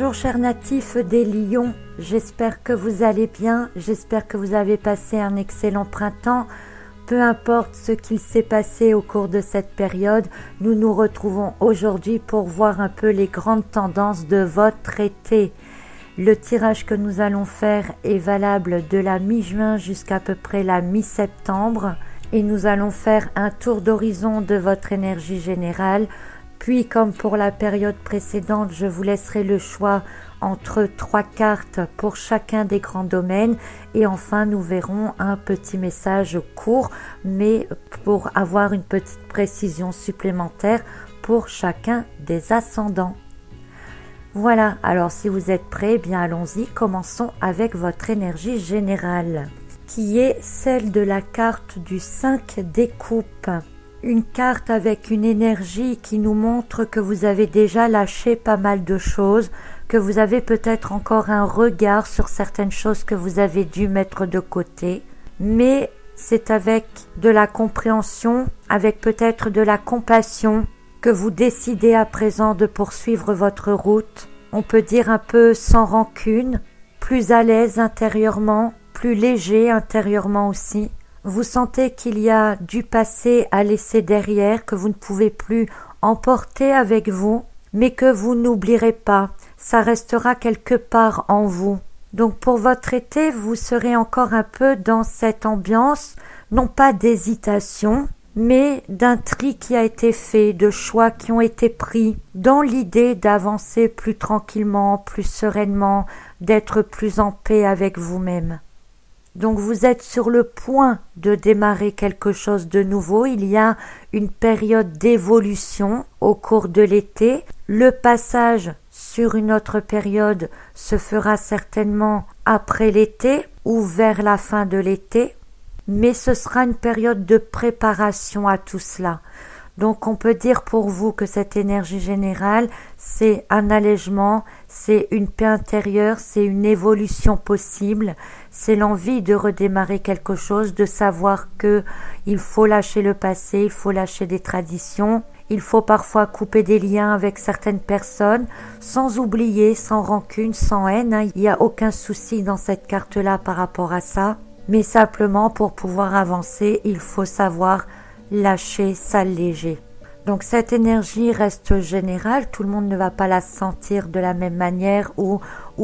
Bonjour chers natifs des Lions, j'espère que vous allez bien, j'espère que vous avez passé un excellent printemps. Peu importe ce qu'il s'est passé au cours de cette période, nous nous retrouvons aujourd'hui pour voir un peu les grandes tendances de votre été. Le tirage que nous allons faire est valable de la mi-juin jusqu'à peu près la mi-septembre et nous allons faire un tour d'horizon de votre énergie générale. Puis, comme pour la période précédente, je vous laisserai le choix entre 3 cartes pour chacun des grands domaines. Et enfin, nous verrons un petit message court, mais pour avoir une petite précision supplémentaire pour chacun des ascendants. Voilà, alors si vous êtes prêts, bien allons-y, commençons avec votre énergie générale, qui est celle de la carte du 5 des coupes. Une carte avec une énergie qui nous montre que vous avez déjà lâché pas mal de choses, que vous avez peut-être encore un regard sur certaines choses que vous avez dû mettre de côté, mais c'est avec de la compréhension, avec peut-être de la compassion, que vous décidez à présent de poursuivre votre route. On peut dire un peu sans rancune, plus à l'aise intérieurement, plus léger intérieurement aussi. Vous sentez qu'il y a du passé à laisser derrière, que vous ne pouvez plus emporter avec vous, mais que vous n'oublierez pas, ça restera quelque part en vous. Donc pour votre été, vous serez encore un peu dans cette ambiance, non pas d'hésitation, mais d'un tri qui a été fait, de choix qui ont été pris, dans l'idée d'avancer plus tranquillement, plus sereinement, d'être plus en paix avec vous-même. Donc vous êtes sur le point de démarrer quelque chose de nouveau, il y a une période d'évolution au cours de l'été. Le passage sur une autre période se fera certainement après l'été ou vers la fin de l'été, mais ce sera une période de préparation à tout cela. Donc on peut dire pour vous que cette énergie générale, c'est un allègement, c'est une paix intérieure, c'est une évolution possible, c'est l'envie de redémarrer quelque chose, de savoir que il faut lâcher le passé, il faut lâcher des traditions, il faut parfois couper des liens avec certaines personnes, sans oublier, sans rancune, sans haine, il n'y a aucun souci dans cette carte-là par rapport à ça, mais simplement pour pouvoir avancer, il faut savoir lâcher, s'alléger. Donc cette énergie reste générale, tout le monde ne va pas la sentir de la même manière ou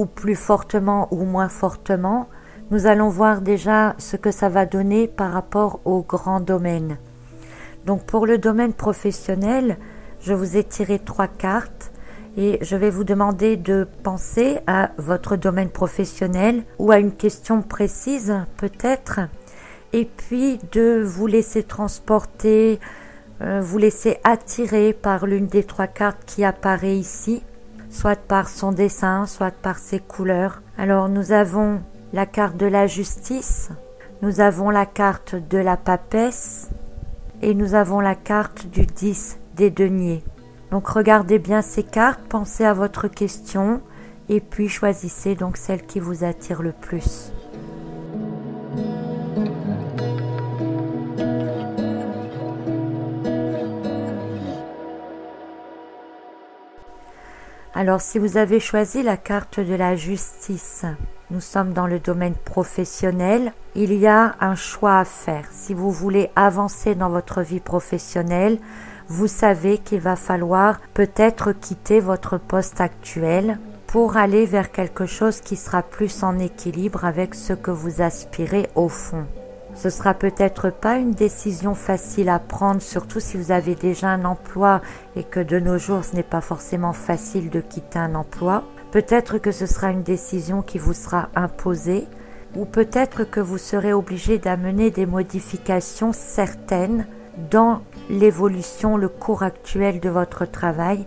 plus fortement ou moins fortement. Nous allons voir déjà ce que ça va donner par rapport au grand domaine. Donc pour le domaine professionnel, je vous ai tiré 3 cartes et je vais vous demander de penser à votre domaine professionnel ou à une question précise peut-être, et puis de vous laisser transporter, vous laisser attirer par l'une des 3 cartes qui apparaît ici, soit par son dessin, soit par ses couleurs. Alors nous avons la carte de la justice, nous avons la carte de la papesse et nous avons la carte du 10 des deniers. Donc regardez bien ces cartes, pensez à votre question et puis choisissez donc celle qui vous attire le plus. Alors si vous avez choisi la carte de la justice, nous sommes dans le domaine professionnel, il y a un choix à faire. Si vous voulez avancer dans votre vie professionnelle, vous savez qu'il va falloir peut-être quitter votre poste actuel pour aller vers quelque chose qui sera plus en équilibre avec ce que vous aspirez au fond. Ce sera peut-être pas une décision facile à prendre, surtout si vous avez déjà un emploi et que de nos jours ce n'est pas forcément facile de quitter un emploi. Peut-être que ce sera une décision qui vous sera imposée ou peut-être que vous serez obligé d'amener des modifications certaines dans l'évolution, le cours actuel de votre travail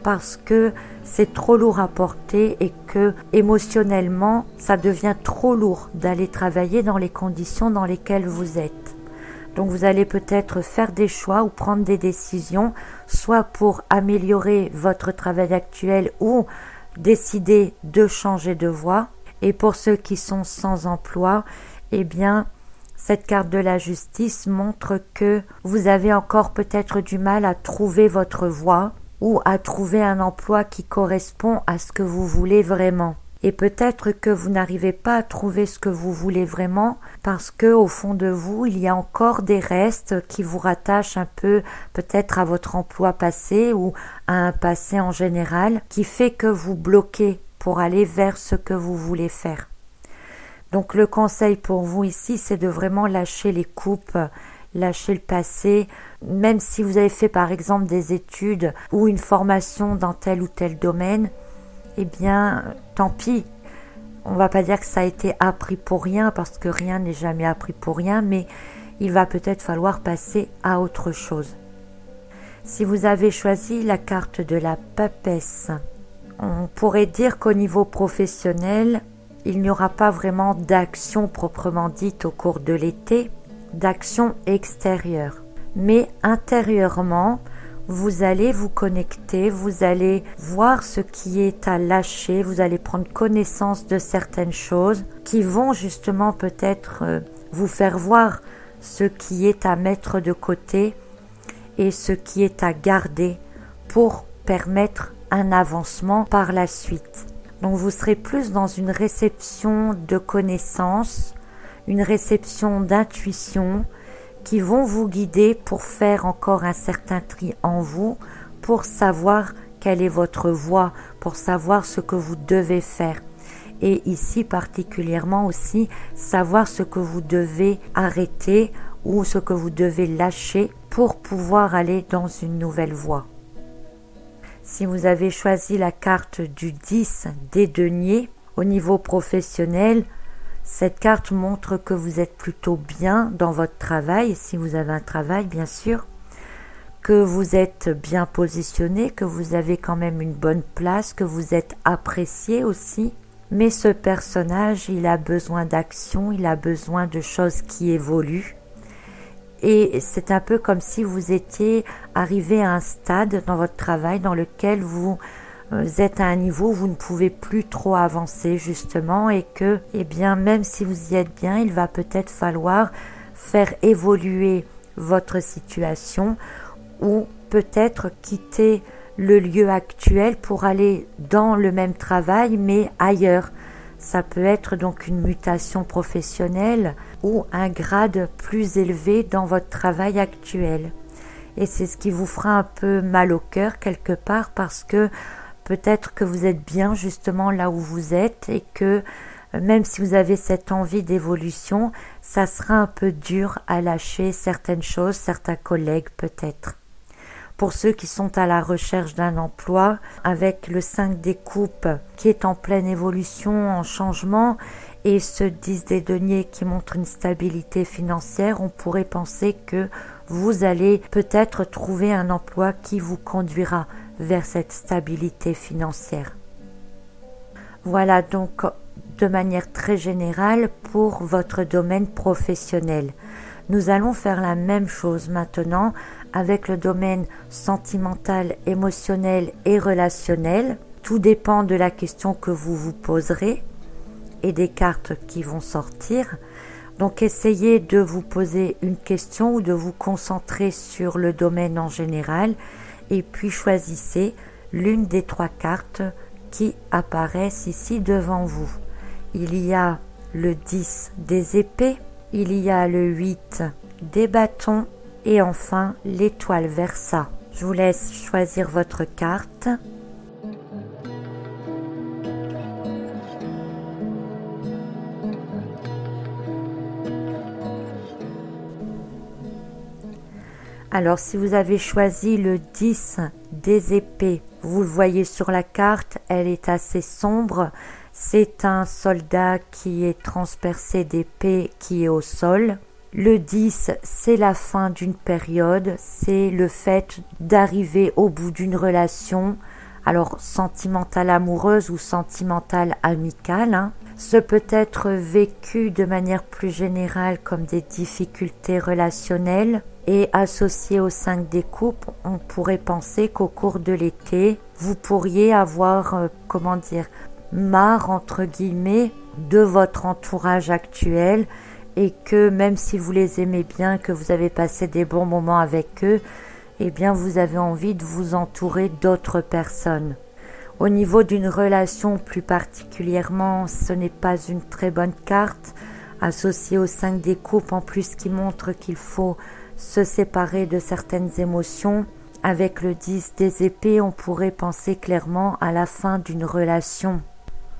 parce que c'est trop lourd à porter et que émotionnellement, ça devient trop lourd d'aller travailler dans les conditions dans lesquelles vous êtes. Donc vous allez peut-être faire des choix ou prendre des décisions, soit pour améliorer votre travail actuel ou décider de changer de voie. Et pour ceux qui sont sans emploi, eh bien, cette carte de la justice montre que vous avez encore peut-être du mal à trouver votre voie ou à trouver un emploi qui correspond à ce que vous voulez vraiment. Et peut-être que vous n'arrivez pas à trouver ce que vous voulez vraiment parce que au fond de vous, il y a encore des restes qui vous rattachent un peu peut-être à votre emploi passé ou à un passé en général qui fait que vous bloquez pour aller vers ce que vous voulez faire. Donc le conseil pour vous ici, c'est de vraiment lâcher les coupes, lâcher le passé, même si vous avez fait par exemple des études ou une formation dans tel ou tel domaine, eh bien, tant pis. On va pas dire que ça a été appris pour rien, parce que rien n'est jamais appris pour rien, mais il va peut-être falloir passer à autre chose. Si vous avez choisi la carte de la papesse, on pourrait dire qu'au niveau professionnel, il n'y aura pas vraiment d'action proprement dite au cours de l'été, d'action extérieure. Mais intérieurement, vous allez vous connecter, vous allez voir ce qui est à lâcher, vous allez prendre connaissance de certaines choses qui vont justement peut-être vous faire voir ce qui est à mettre de côté et ce qui est à garder pour permettre un avancement par la suite. Donc vous serez plus dans une réception de connaissances, une réception d'intuition, qui vont vous guider pour faire encore un certain tri en vous, pour savoir quelle est votre voie, pour savoir ce que vous devez faire. Et ici particulièrement aussi, savoir ce que vous devez arrêter ou ce que vous devez lâcher pour pouvoir aller dans une nouvelle voie. Si vous avez choisi la carte du 10 des deniers au niveau professionnel, cette carte montre que vous êtes plutôt bien dans votre travail, si vous avez un travail bien sûr, que vous êtes bien positionné, que vous avez quand même une bonne place, que vous êtes apprécié aussi. Mais ce personnage, il a besoin d'action, il a besoin de choses qui évoluent. Et c'est un peu comme si vous étiez arrivé à un stade dans votre travail dans lequel vous êtes à un niveau où vous ne pouvez plus trop avancer justement et que, eh bien, même si vous y êtes bien, il va peut-être falloir faire évoluer votre situation ou peut-être quitter le lieu actuel pour aller dans le même travail mais ailleurs. Ça peut être donc une mutation professionnelle ou un grade plus élevé dans votre travail actuel. Et c'est ce qui vous fera un peu mal au cœur quelque part parce que peut-être que vous êtes bien justement là où vous êtes et que même si vous avez cette envie d'évolution, ça sera un peu dur à lâcher certaines choses, certains collègues peut-être. Pour ceux qui sont à la recherche d'un emploi, avec le 5 des coupes qui est en pleine évolution, en changement, et ce 10 des deniers qui montre une stabilité financière, on pourrait penser que vous allez peut-être trouver un emploi qui vous conduira vers cette stabilité financière. Voilà donc de manière très générale pour votre domaine professionnel. Nous allons faire la même chose maintenant avec le domaine sentimental, émotionnel et relationnel. Tout dépend de la question que vous vous poserez et des cartes qui vont sortir. Donc essayez de vous poser une question ou de vous concentrer sur le domaine en général et puis choisissez l'une des 3 cartes qui apparaissent ici devant vous. Il y a le 10 des épées, il y a le 8 des bâtons et enfin l'étoile Versa. Je vous laisse choisir votre carte. Alors si vous avez choisi le 10 des épées, vous le voyez sur la carte, elle est assez sombre. C'est un soldat qui est transpercé d'épée qui est au sol. Le 10, c'est la fin d'une période, c'est le fait d'arriver au bout d'une relation, alors sentimentale amoureuse ou sentimentale amicale. Ce peut être vécu de manière plus générale comme des difficultés relationnelles et associé au 5 des coupes, on pourrait penser qu'au cours de l'été, vous pourriez avoir, marre entre guillemets de votre entourage actuel et que même si vous les aimez bien, que vous avez passé des bons moments avec eux, eh bien vous avez envie de vous entourer d'autres personnes. Au niveau d'une relation plus particulièrement, ce n'est pas une très bonne carte, associée au 5 des coupes en plus qui montre qu'il faut se séparer de certaines émotions. Avec le 10 des épées, on pourrait penser clairement à la fin d'une relation.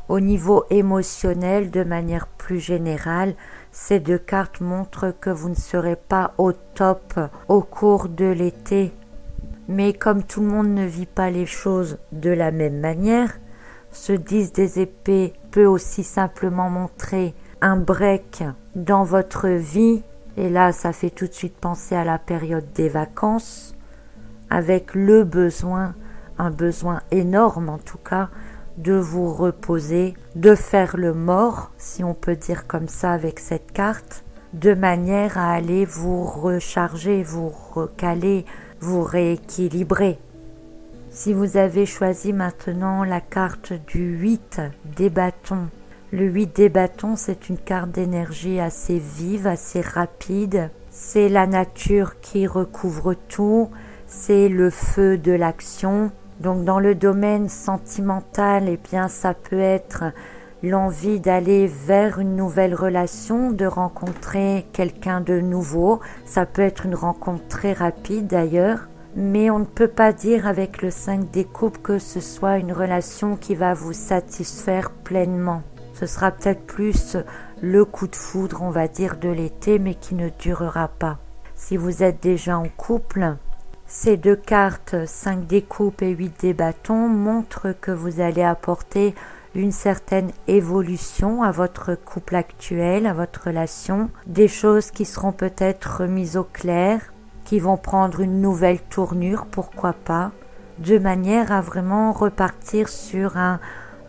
Au niveau émotionnel, de manière plus générale, ces deux cartes montrent que vous ne serez pas au top au cours de l'été. Mais comme tout le monde ne vit pas les choses de la même manière, ce 10 des épées peut aussi simplement montrer un break dans votre vie. Et là, ça fait tout de suite penser à la période des vacances, avec le besoin, un besoin énorme en tout cas, de vous reposer, de faire le mort, si on peut dire comme ça avec cette carte, de manière à aller vous recharger, vous recaler, vous rééquilibrer. Si vous avez choisi maintenant la carte du 8 des bâtons, le 8 des bâtons, c'est une carte d'énergie assez vive, assez rapide. C'est la nature qui recouvre tout, c'est le feu de l'action. Donc dans le domaine sentimental, eh bien ça peut être l'envie d'aller vers une nouvelle relation, de rencontrer quelqu'un de nouveau. Ça peut être une rencontre très rapide d'ailleurs, mais on ne peut pas dire avec le 5 des coupes que ce soit une relation qui va vous satisfaire pleinement. Ce sera peut-être plus le coup de foudre, on va dire, de l'été, mais qui ne durera pas. Si vous êtes déjà en couple, ces deux cartes, 5 des coupes et 8 des bâtons, montrent que vous allez apporter une certaine évolution à votre couple actuel, à votre relation, des choses qui seront peut-être remises au clair, qui vont prendre une nouvelle tournure, pourquoi pas, de manière à vraiment repartir sur un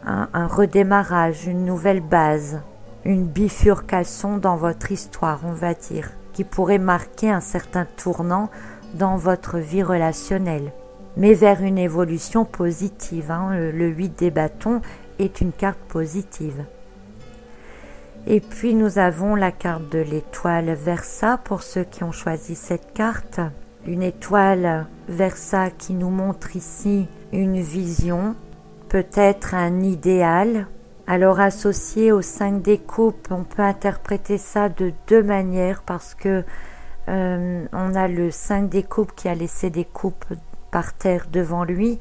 redémarrage, une nouvelle base, une bifurcation dans votre histoire, on va dire, qui pourrait marquer un certain tournant dans votre vie relationnelle, mais vers une évolution positive. Le 8 des bâtons est une carte positive. Et puis nous avons la carte de l'étoile Versa pour ceux qui ont choisi cette carte. Une étoile Versa qui nous montre ici une vision, peut-être un idéal. Alors associé au 5 des coupes, on peut interpréter ça de deux manières parce que on a le 5 des coupes qui a laissé des coupes par terre devant lui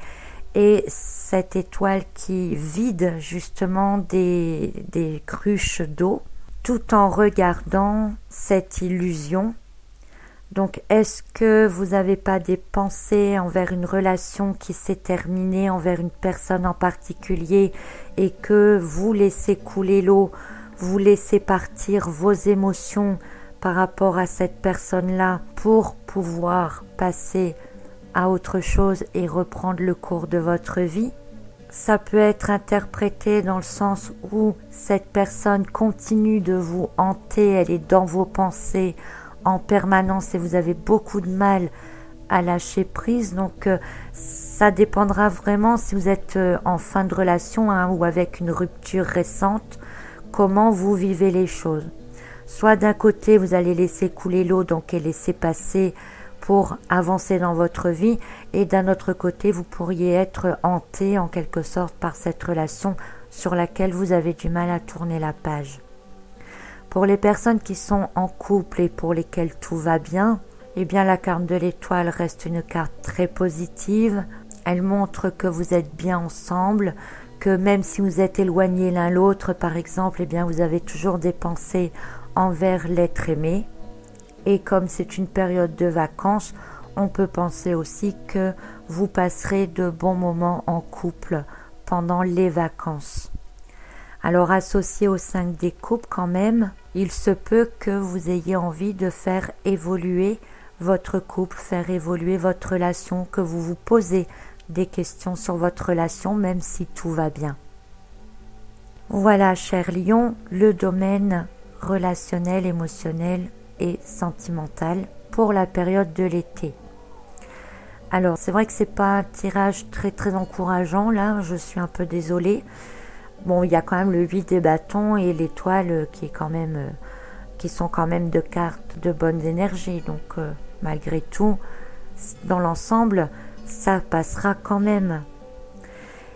et cette étoile qui vide justement des cruches d'eau tout en regardant cette illusion. Donc est-ce que vous n'avez pas des pensées envers une relation qui s'est terminée, envers une personne en particulier et que vous laissez couler l'eau, vous laissez partir vos émotions par rapport à cette personne-là pour pouvoir passer à autre chose et reprendre le cours de votre vie? Ça peut être interprété dans le sens où cette personne continue de vous hanter, elle est dans vos pensées en permanence et vous avez beaucoup de mal à lâcher prise. Donc ça dépendra vraiment si vous êtes en fin de relation ou avec une rupture récente, comment vous vivez les choses. Soit d'un côté, vous allez laisser couler l'eau, donc et laisser passer pour avancer dans votre vie, et d'un autre côté, vous pourriez être hanté en quelque sorte par cette relation sur laquelle vous avez du mal à tourner la page. Pour les personnes qui sont en couple et pour lesquelles tout va bien, eh bien la carte de l'étoile reste une carte très positive. Elle montre que vous êtes bien ensemble, que même si vous êtes éloignés l'un l'autre, par exemple, eh bien vous avez toujours des pensées envers l'être aimé. Et comme c'est une période de vacances, on peut penser aussi que vous passerez de bons moments en couple pendant les vacances. Alors associé au 5 des coupes quand même, il se peut que vous ayez envie de faire évoluer votre couple, faire évoluer votre relation, que vous vous posez des questions sur votre relation même si tout va bien. Voilà, cher Lion, le domaine relationnel, émotionnel et sentimental pour la période de l'été. Alors c'est vrai que c'est pas un tirage très encourageant là, je suis un peu désolée. Bon, il y a quand même le 8 des bâtons et l'étoile qui sont quand même deux cartes de bonnes énergies, donc malgré tout dans l'ensemble, ça passera quand même.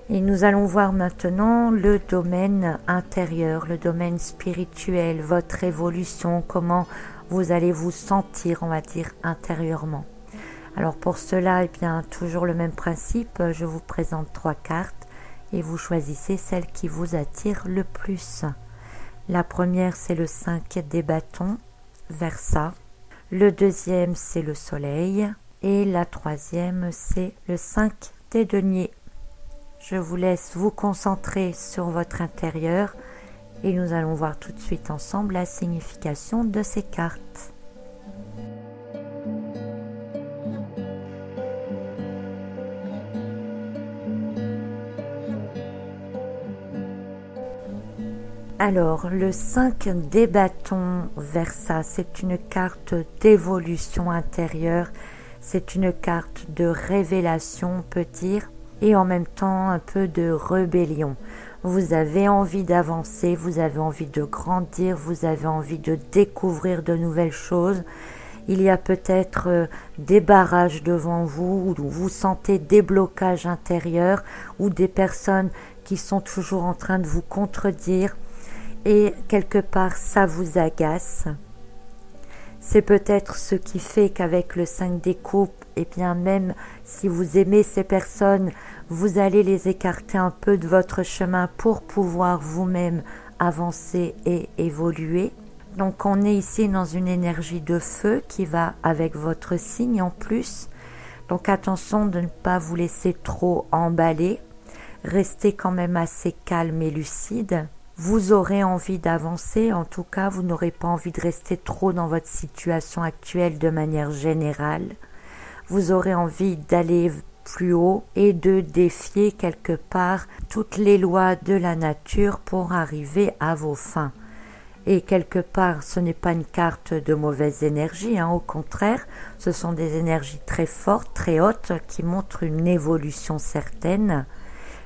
Et nous allons voir maintenant le domaine intérieur, le domaine spirituel, votre évolution, comment vous allez vous sentir, on va dire, intérieurement. Alors pour cela, eh bien, toujours le même principe, je vous présente 3 cartes et vous choisissez celle qui vous attire le plus. La première, c'est le 5 des bâtons, Verseau. Le deuxième, c'est le soleil. Et la troisième, c'est le 5 des deniers. Je vous laisse vous concentrer sur votre intérieur et nous allons voir tout de suite ensemble la signification de ces cartes. Alors, le 5 des bâtons, Verseau, c'est une carte d'évolution intérieure, c'est une carte de révélation, on peut dire, et en même temps un peu de rébellion. Vous avez envie d'avancer, vous avez envie de grandir, vous avez envie de découvrir de nouvelles choses. Il y a peut-être des barrages devant vous, où vous sentez des blocages intérieurs, ou des personnes qui sont toujours en train de vous contredire. Et quelque part, ça vous agace. C'est peut-être ce qui fait qu'avec le 5 des coupes, et bien même si vous aimez ces personnes, vous allez les écarter un peu de votre chemin pour pouvoir vous-même avancer et évoluer. Donc on est ici dans une énergie de feu qui va avec votre signe en plus. Donc attention de ne pas vous laisser trop emballer. Restez quand même assez calme et lucide. Vous aurez envie d'avancer, en tout cas, vous n'aurez pas envie de rester trop dans votre situation actuelle de manière générale. Vous aurez envie d'aller plus haut et de défier quelque part toutes les lois de la nature pour arriver à vos fins. Et quelque part, ce n'est pas une carte de mauvaise énergie, au contraire, ce sont des énergies très fortes, très hautes, qui montrent une évolution certaine,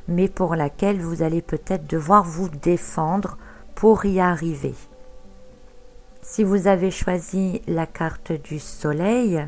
mais pour laquelle vous allez peut-être devoir vous défendre pour y arriver. Si vous avez choisi la carte du soleil,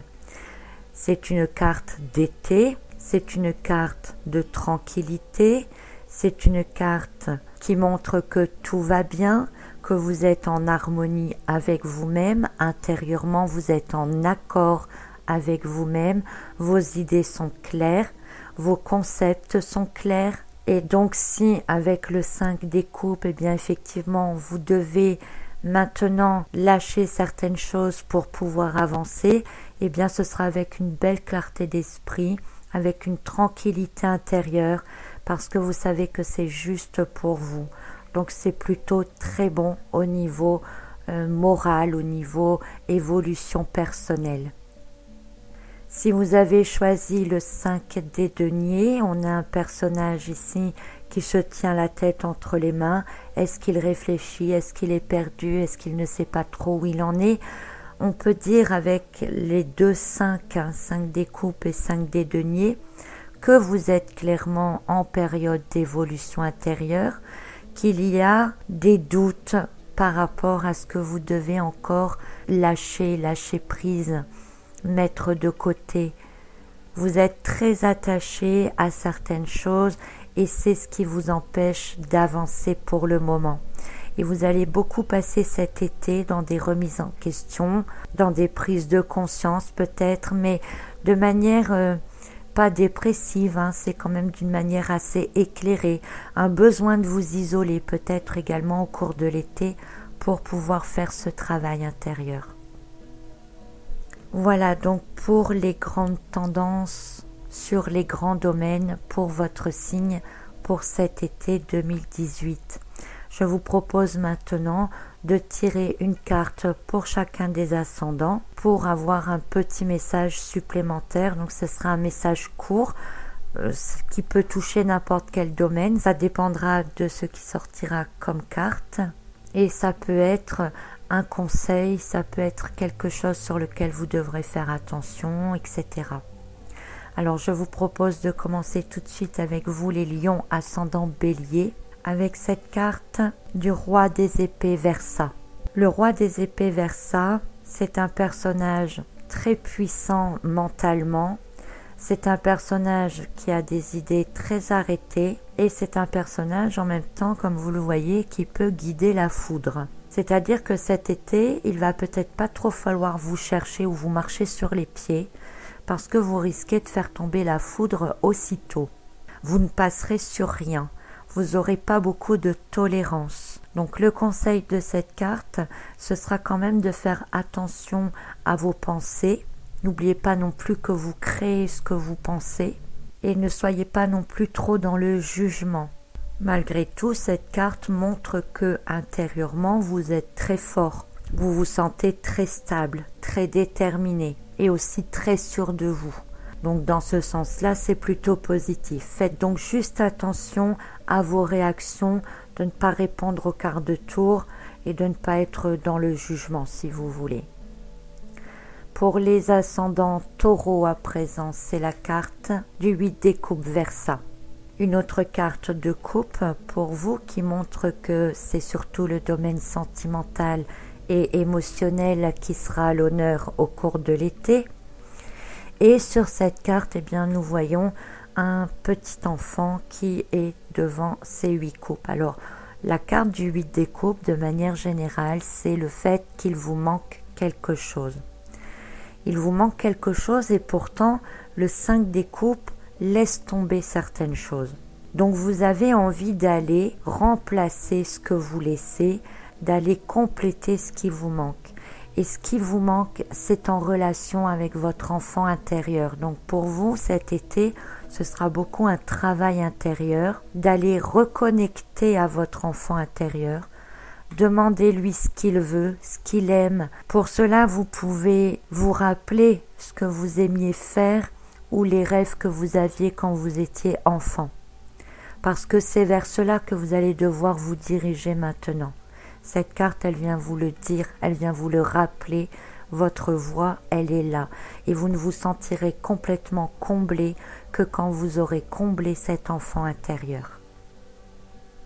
c'est une carte d'été, c'est une carte de tranquillité, c'est une carte qui montre que tout va bien, que vous êtes en harmonie avec vous-même, intérieurement vous êtes en accord avec vous-même, vos idées sont claires, vos concepts sont clairs. Et donc si avec le 5 des coupes, eh bien effectivement vous devez maintenant lâcher certaines choses pour pouvoir avancer, eh bien ce sera avec une belle clarté d'esprit, avec une tranquillité intérieure, parce que vous savez que c'est juste pour vous. Donc c'est plutôt très bon au niveau moral, au niveau évolution personnelle. Si vous avez choisi le 5 des deniers, on a un personnage ici qui se tient la tête entre les mains. Est-ce qu'il réfléchit? Est-ce qu'il est perdu? Est-ce qu'il ne sait pas trop où il en est? On peut dire avec les deux 5, 5 des coupes et 5 des deniers, que vous êtes clairement en période d'évolution intérieure, qu'il y a des doutes par rapport à ce que vous devez encore lâcher prise, mettre de côté. Vous êtes très attaché à certaines choses et c'est ce qui vous empêche d'avancer pour le moment. Et vous allez beaucoup passer cet été dans des remises en question, dans des prises de conscience peut-être, mais de manière pas dépressive, c'est quand même d'une manière assez éclairée. Un besoin de vous isoler peut-être également au cours de l'été pour pouvoir faire ce travail intérieur. Voilà donc pour les grandes tendances sur les grands domaines pour votre signe pour cet été 2018. Je vous propose maintenant de tirer une carte pour chacun des ascendants pour avoir un petit message supplémentaire. Donc ce sera un message court qui peut toucher n'importe quel domaine. Ça dépendra de ce qui sortira comme carte et ça peut être un conseil, ça peut être quelque chose sur lequel vous devrez faire attention, etc. Alors je vous propose de commencer tout de suite avec vous les lions ascendant bélier avec cette carte du roi des épées Verseau. Le roi des épées Verseau, c'est un personnage très puissant mentalement. C'est un personnage qui a des idées très arrêtées et c'est un personnage en même temps, comme vous le voyez, qui peut guider la foudre. C'est-à-dire que cet été, il va peut-être pas trop falloir vous chercher ou vous marcher sur les pieds parce que vous risquez de faire tomber la foudre aussitôt. Vous ne passerez sur rien. Vous n'aurez pas beaucoup de tolérance. Donc le conseil de cette carte, ce sera quand même de faire attention à vos pensées. N'oubliez pas non plus que vous créez ce que vous pensez et ne soyez pas non plus trop dans le jugement. Malgré tout, cette carte montre que intérieurement, vous êtes très fort. Vous vous sentez très stable, très déterminé et aussi très sûr de vous. Donc dans ce sens-là, c'est plutôt positif. Faites donc juste attention à vos réactions, de ne pas répondre au quart de tour et de ne pas être dans le jugement si vous voulez. Pour les ascendants taureaux à présent, c'est la carte du 8 des coupes Verseau. Une autre carte de coupe pour vous qui montre que c'est surtout le domaine sentimental et émotionnel qui sera à l'honneur au cours de l'été. Et sur cette carte, eh bien, nous voyons un petit enfant qui est devant ces 8 coupes. Alors, la carte du 8 des coupes, de manière générale, c'est le fait qu'il vous manque quelque chose. Il vous manque quelque chose et pourtant, le 5 des coupes laisse tomber certaines choses. Donc, vous avez envie d'aller remplacer ce que vous laissez, d'aller compléter ce qui vous manque. Et ce qui vous manque, c'est en relation avec votre enfant intérieur. Donc pour vous, cet été, ce sera beaucoup un travail intérieur, d'aller reconnecter à votre enfant intérieur, demandez-lui ce qu'il veut, ce qu'il aime. Pour cela, vous pouvez vous rappeler ce que vous aimiez faire ou les rêves que vous aviez quand vous étiez enfant. Parce que c'est vers cela que vous allez devoir vous diriger maintenant. Cette carte, elle vient vous le dire, elle vient vous le rappeler, votre voix, elle est là. Et vous ne vous sentirez complètement comblé que quand vous aurez comblé cet enfant intérieur.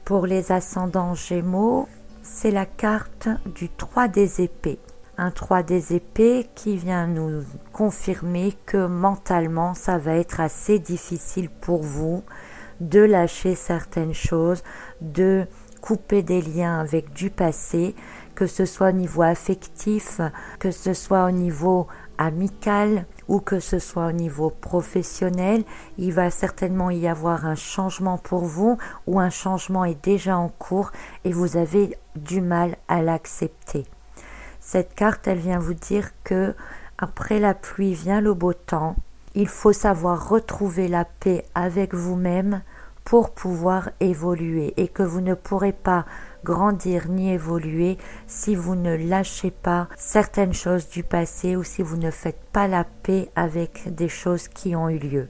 Pour les ascendants Gémeaux, c'est la carte du 3 des épées. Un 3 des épées qui vient nous confirmer que mentalement, ça va être assez difficile pour vous de lâcher certaines choses, de couper des liens avec du passé, que ce soit au niveau affectif, que ce soit au niveau amical ou que ce soit au niveau professionnel. Il va certainement y avoir un changement pour vous ou un changement est déjà en cours et vous avez du mal à l'accepter. Cette carte, elle vient vous dire que après la pluie vient le beau temps. Il faut savoir retrouver la paix avec vous-même pour pouvoir évoluer et que vous ne pourrez pas grandir ni évoluer si vous ne lâchez pas certaines choses du passé ou si vous ne faites pas la paix avec des choses qui ont eu lieu.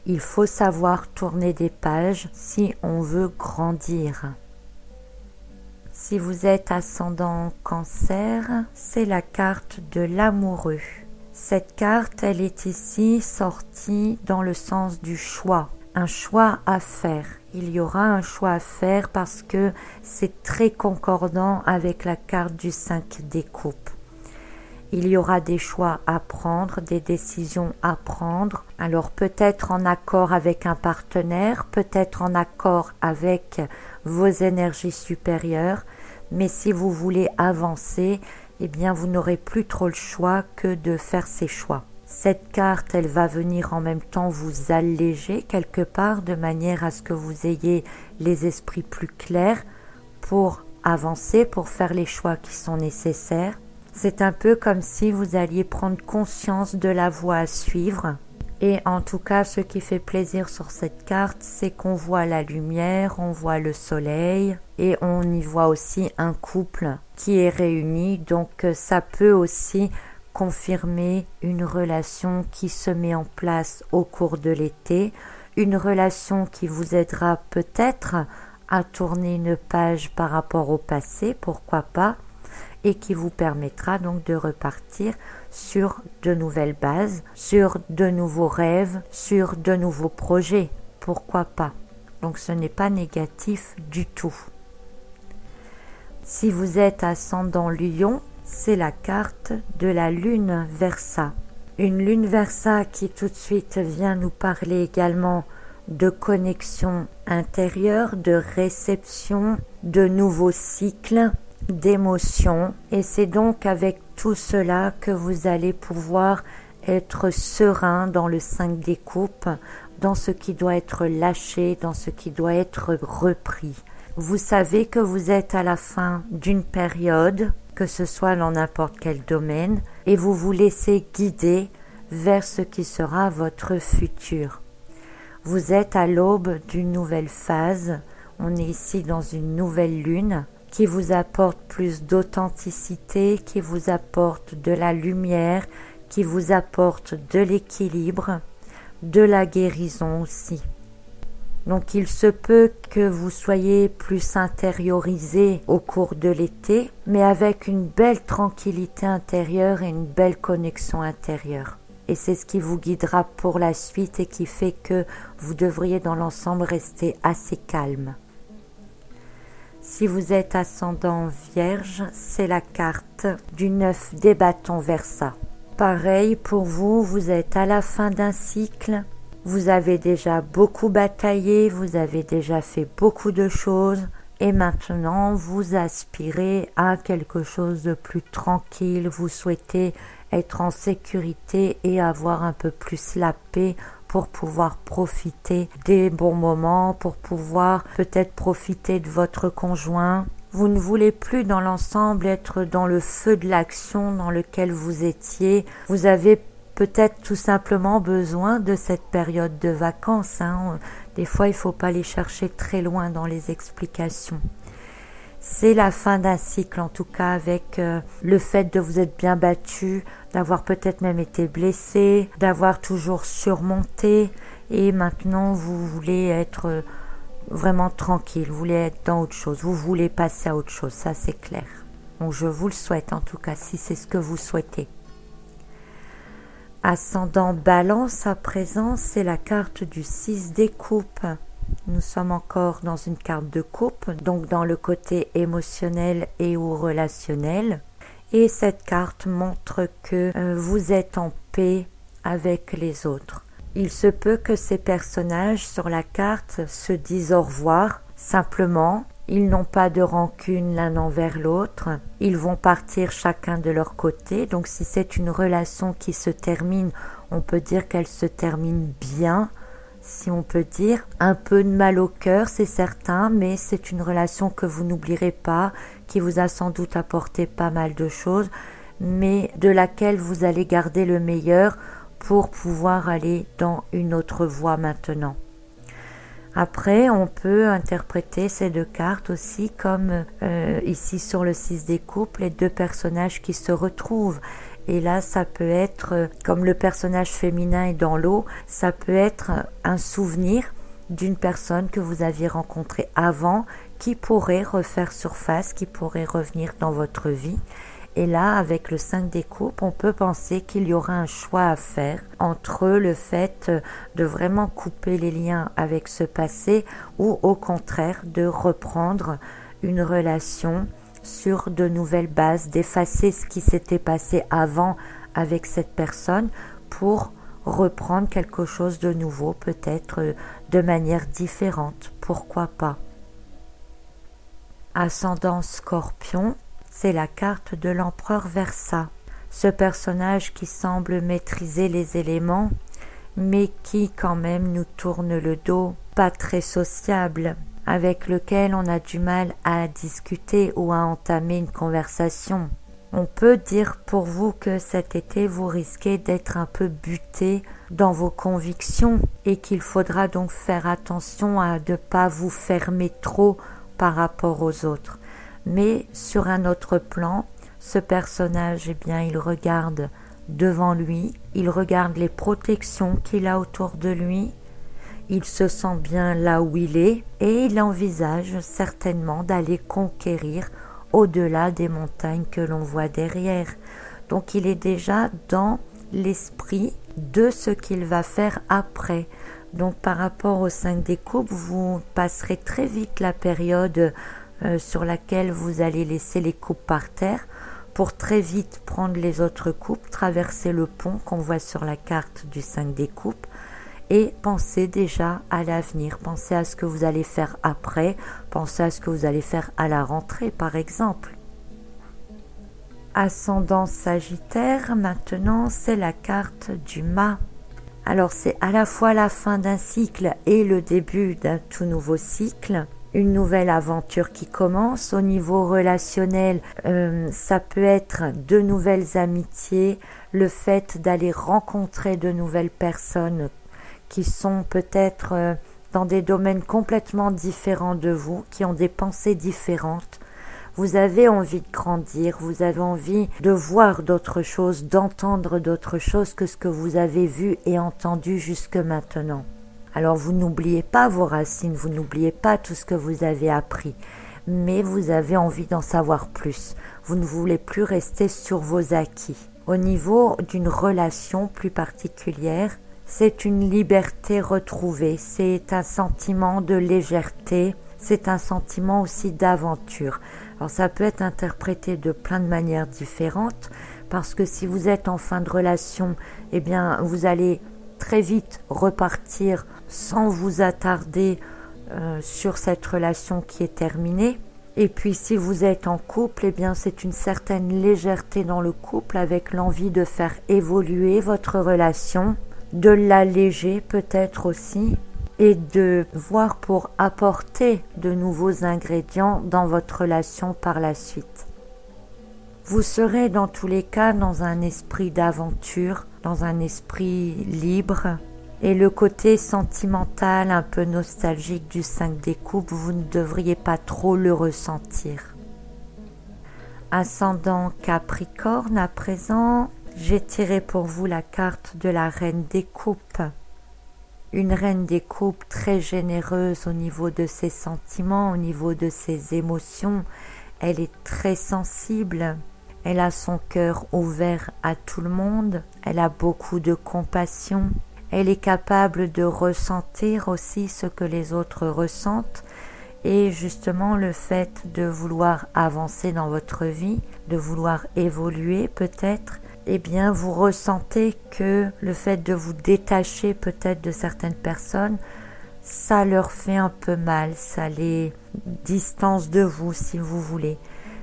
Il faut savoir tourner des pages si on veut grandir. Si vous êtes ascendant Cancer, c'est la carte de l'amoureux. Cette carte, elle est ici sortie dans le sens du choix. Un choix à faire. Il y aura un choix à faire parce que c'est très concordant avec la carte du 5 des coupes. Il y aura des choix à prendre, des décisions à prendre. Alors peut-être en accord avec un partenaire, peut-être en accord avec vos énergies supérieures. Mais si vous voulez avancer, eh bien vous n'aurez plus trop le choix que de faire ces choix. Cette carte, elle va venir en même temps vous alléger quelque part de manière à ce que vous ayez les esprits plus clairs pour avancer, pour faire les choix qui sont nécessaires. C'est un peu comme si vous alliez prendre conscience de la voie à suivre. Et en tout cas, ce qui fait plaisir sur cette carte, c'est qu'on voit la lumière, on voit le soleil et on y voit aussi un couple qui est réuni. Donc ça peut aussi confirmer une relation qui se met en place au cours de l'été, une relation qui vous aidera peut-être à tourner une page par rapport au passé, pourquoi pas, et qui vous permettra donc de repartir sur de nouvelles bases, sur de nouveaux rêves, sur de nouveaux projets, pourquoi pas. Donc ce n'est pas négatif du tout. Si vous êtes ascendant Lion, c'est la carte de la lune Verseau. Une lune Verseau qui tout de suite vient nous parler également de connexion intérieure, de réception, de nouveaux cycles, d'émotions. Et c'est donc avec tout cela que vous allez pouvoir être serein dans le 5 des coupes, dans ce qui doit être lâché, dans ce qui doit être repris. Vous savez que vous êtes à la fin d'une période, que ce soit dans n'importe quel domaine, et vous vous laissez guider vers ce qui sera votre futur. Vous êtes à l'aube d'une nouvelle phase, on est ici dans une nouvelle lune qui vous apporte plus d'authenticité, qui vous apporte de la lumière, qui vous apporte de l'équilibre, de la guérison aussi. Donc il se peut que vous soyez plus intériorisé au cours de l'été, mais avec une belle tranquillité intérieure et une belle connexion intérieure. Et c'est ce qui vous guidera pour la suite et qui fait que vous devriez dans l'ensemble rester assez calme. Si vous êtes ascendant Vierge, c'est la carte du 9 des bâtons Verseau. Pareil pour vous, vous êtes à la fin d'un cycle. Vous avez déjà beaucoup bataillé, vous avez déjà fait beaucoup de choses et maintenant vous aspirez à quelque chose de plus tranquille, vous souhaitez être en sécurité et avoir un peu plus la paix pour pouvoir profiter des bons moments, pour pouvoir peut-être profiter de votre conjoint. Vous ne voulez plus dans l'ensemble être dans le feu de l'action dans lequel vous étiez. Vous avez peut-être tout simplement besoin de cette période de vacances. Des fois, il ne faut pas aller chercher très loin dans les explications. C'est la fin d'un cycle, en tout cas, avec le fait de vous être bien battu, d'avoir peut-être même été blessé, d'avoir toujours surmonté. Et maintenant, vous voulez être vraiment tranquille, vous voulez être dans autre chose, vous voulez passer à autre chose, ça c'est clair. Donc je vous le souhaite en tout cas, si c'est ce que vous souhaitez. Ascendant Balance à présent, c'est la carte du 6 des coupes. Nous sommes encore dans une carte de coupe, donc dans le côté émotionnel et ou relationnel. Et cette carte montre que vous êtes en paix avec les autres. Il se peut que ces personnages sur la carte se disent au revoir, simplement. Ils n'ont pas de rancune l'un envers l'autre. Ils vont partir chacun de leur côté. Donc si c'est une relation qui se termine, on peut dire qu'elle se termine bien, si on peut dire. Un peu de mal au cœur, c'est certain, mais c'est une relation que vous n'oublierez pas, qui vous a sans doute apporté pas mal de choses, mais de laquelle vous allez garder le meilleur pour pouvoir aller dans une autre voie maintenant. Après, on peut interpréter ces deux cartes aussi comme ici sur le 6 des coupes, les deux personnages qui se retrouvent. Et là, ça peut être, comme le personnage féminin est dans l'eau, ça peut être un souvenir d'une personne que vous aviez rencontrée avant, qui pourrait refaire surface, qui pourrait revenir dans votre vie. Et là, avec le 5 des coupes, on peut penser qu'il y aura un choix à faire entre le fait de vraiment couper les liens avec ce passé ou au contraire de reprendre une relation sur de nouvelles bases, d'effacer ce qui s'était passé avant avec cette personne pour reprendre quelque chose de nouveau, peut-être de manière différente, pourquoi pas. Ascendant Scorpion, c'est la carte de l'empereur Verseau. Ce personnage qui semble maîtriser les éléments, mais qui quand même nous tourne le dos, pas très sociable, avec lequel on a du mal à discuter ou à entamer une conversation. On peut dire pour vous que cet été, vous risquez d'être un peu buté dans vos convictions et qu'il faudra donc faire attention à ne pas vous fermer trop par rapport aux autres. Mais sur un autre plan, ce personnage, eh bien, il regarde devant lui, il regarde les protections qu'il a autour de lui, il se sent bien là où il est et il envisage certainement d'aller conquérir au-delà des montagnes que l'on voit derrière. Donc il est déjà dans l'esprit de ce qu'il va faire après. Donc par rapport au 5 des coupes, vous passerez très vite la période sur laquelle vous allez laisser les coupes par terre pour très vite prendre les autres coupes, traverser le pont qu'on voit sur la carte du 5 des coupes et pensez déjà à l'avenir, pensez à ce que vous allez faire après, pensez à ce que vous allez faire à la rentrée par exemple. Ascendant Sagittaire, maintenant c'est la carte du mât. Alors c'est à la fois la fin d'un cycle et le début d'un tout nouveau cycle. Une nouvelle aventure qui commence. Au niveau relationnel, ça peut être de nouvelles amitiés, le fait d'aller rencontrer de nouvelles personnes qui sont peut-être dans des domaines complètement différents de vous, qui ont des pensées différentes. Vous avez envie de grandir, vous avez envie de voir d'autres choses, d'entendre d'autres choses que ce que vous avez vu et entendu jusque maintenant. Alors vous n'oubliez pas vos racines, vous n'oubliez pas tout ce que vous avez appris, mais vous avez envie d'en savoir plus. Vous ne voulez plus rester sur vos acquis. Au niveau d'une relation plus particulière, c'est une liberté retrouvée, c'est un sentiment de légèreté, c'est un sentiment aussi d'aventure. Alors ça peut être interprété de plein de manières différentes, parce que si vous êtes en fin de relation, eh bien vous allez très vite repartir sans vous attarder sur cette relation qui est terminée. Et puis si vous êtes en couple, eh bien c'est une certaine légèreté dans le couple avec l'envie de faire évoluer votre relation, de l'alléger peut-être aussi et de voir pour apporter de nouveaux ingrédients dans votre relation par la suite. Vous serez dans tous les cas dans un esprit d'aventure, dans un esprit libre. Et le côté sentimental, un peu nostalgique du 5 des coupes, vous ne devriez pas trop le ressentir. Ascendant Capricorne, à présent, j'ai tiré pour vous la carte de la Reine des coupes. Une Reine des coupes très généreuse au niveau de ses sentiments, au niveau de ses émotions. Elle est très sensible. Elle a son cœur ouvert à tout le monde. Elle a beaucoup de compassion. Elle est capable de ressentir aussi ce que les autres ressentent et justement le fait de vouloir avancer dans votre vie, de vouloir évoluer peut-être, eh bien vous ressentez que le fait de vous détacher peut-être de certaines personnes, ça leur fait un peu mal, ça les distance de vous si vous voulez.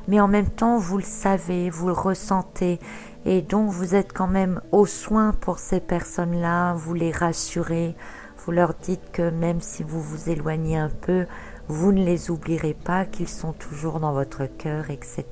Mais en même temps, vous le savez, vous le ressentez. Et donc, vous êtes quand même au soin pour ces personnes-là, vous les rassurez, vous leur dites que même si vous vous éloignez un peu, vous ne les oublierez pas, qu'ils sont toujours dans votre cœur, etc.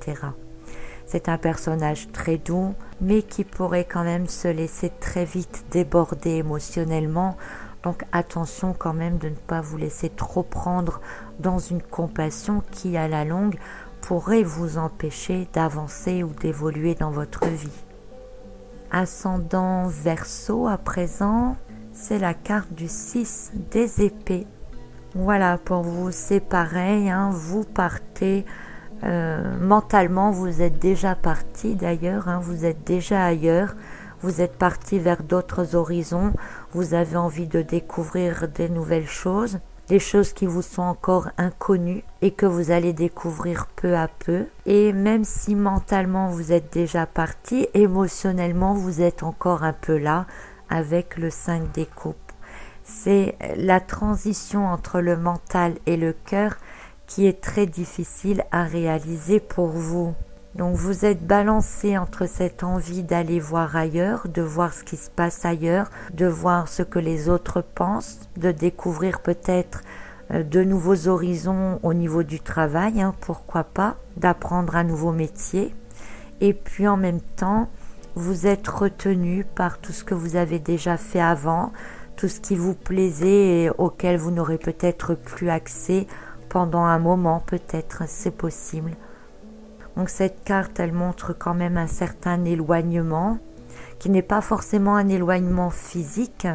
C'est un personnage très doux, mais qui pourrait quand même se laisser très vite déborder émotionnellement. Donc attention quand même de ne pas vous laisser trop prendre dans une compassion qui, à la longue, pourrait vous empêcher d'avancer ou d'évoluer dans votre vie. Ascendant Verseau à présent, c'est la carte du 6 des épées. Voilà, pour vous c'est pareil, hein, vous partez, mentalement vous êtes déjà parti d'ailleurs, hein, vous êtes déjà ailleurs, vous êtes parti vers d'autres horizons, vous avez envie de découvrir des nouvelles choses, des choses qui vous sont encore inconnues et que vous allez découvrir peu à peu. Et même si mentalement vous êtes déjà parti, émotionnellement vous êtes encore un peu là avec le 5 des coupes. C'est la transition entre le mental et le cœur qui est très difficile à réaliser pour vous. Donc vous êtes balancé entre cette envie d'aller voir ailleurs, de voir ce qui se passe ailleurs, de voir ce que les autres pensent, de découvrir peut-être de nouveaux horizons au niveau du travail, hein, pourquoi pas, d'apprendre un nouveau métier. Et puis en même temps, vous êtes retenu par tout ce que vous avez déjà fait avant, tout ce qui vous plaisait et auquel vous n'aurez peut-être plus accès pendant un moment, peut-être, c'est possible. Donc cette carte, elle montre quand même un certain éloignement, qui n'est pas forcément un éloignement physique,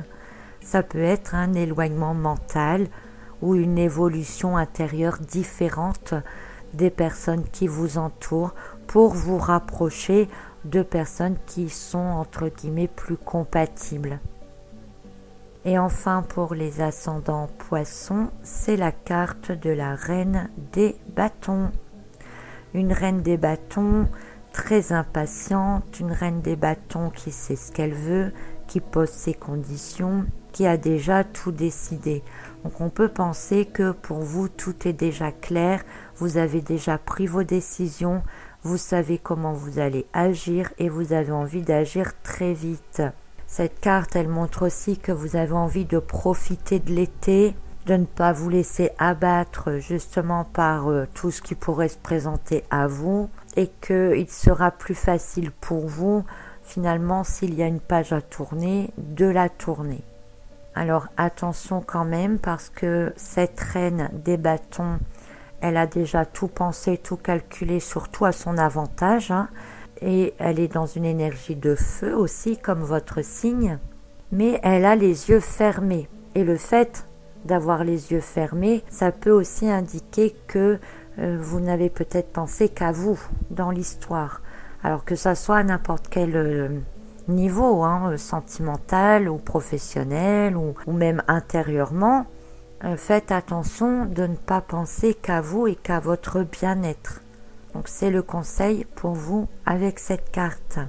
ça peut être un éloignement mental ou une évolution intérieure différente des personnes qui vous entourent pour vous rapprocher de personnes qui sont entre guillemets plus compatibles. Et enfin pour les ascendants poissons, c'est la carte de la reine des bâtons. Une reine des bâtons très impatiente, une reine des bâtons qui sait ce qu'elle veut, qui pose ses conditions, qui a déjà tout décidé. Donc on peut penser que pour vous tout est déjà clair, vous avez déjà pris vos décisions, vous savez comment vous allez agir et vous avez envie d'agir très vite. Cette carte, elle montre aussi que vous avez envie de profiter de l'été, de ne pas vous laisser abattre justement par tout ce qui pourrait se présenter à vous et qu'il sera plus facile pour vous finalement s'il y a une page à tourner, de la tourner. Alors attention quand même parce que cette reine des bâtons, elle a déjà tout pensé, tout calculé, surtout à son avantage, hein, et elle est dans une énergie de feu aussi comme votre signe, mais elle a les yeux fermés et le fait d'avoir les yeux fermés, ça peut aussi indiquer que vous n'avez peut-être pensé qu'à vous dans l'histoire. Alors que ça soit à n'importe quel niveau, hein, sentimental ou professionnel ou même intérieurement, faites attention de ne pas penser qu'à vous et qu'à votre bien-être. Donc c'est le conseil pour vous avec cette carte.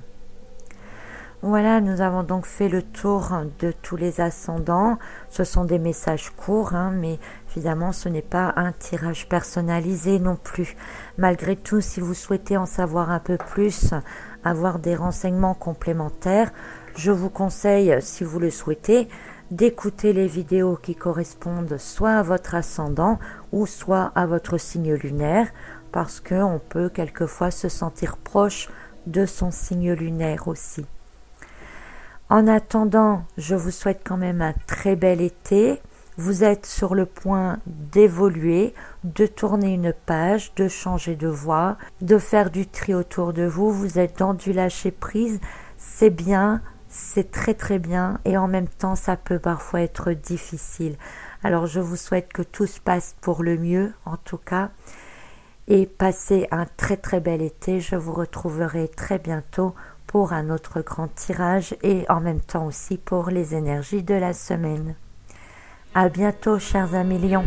Voilà, nous avons donc fait le tour de tous les ascendants. Ce sont des messages courts, hein, mais évidemment ce n'est pas un tirage personnalisé non plus. Malgré tout, si vous souhaitez en savoir un peu plus, avoir des renseignements complémentaires, je vous conseille, si vous le souhaitez, d'écouter les vidéos qui correspondent soit à votre ascendant ou soit à votre signe lunaire, parce qu'on peut quelquefois se sentir proche de son signe lunaire aussi. En attendant, je vous souhaite quand même un très bel été. Vous êtes sur le point d'évoluer, de tourner une page, de changer de voie, de faire du tri autour de vous. Vous êtes dans du lâcher prise. C'est bien, c'est très très bien et en même temps ça peut parfois être difficile. Alors je vous souhaite que tout se passe pour le mieux en tout cas et passez un très très bel été. Je vous retrouverai très bientôt pour un autre grand tirage et en même temps aussi pour les énergies de la semaine. À bientôt chers amis lions.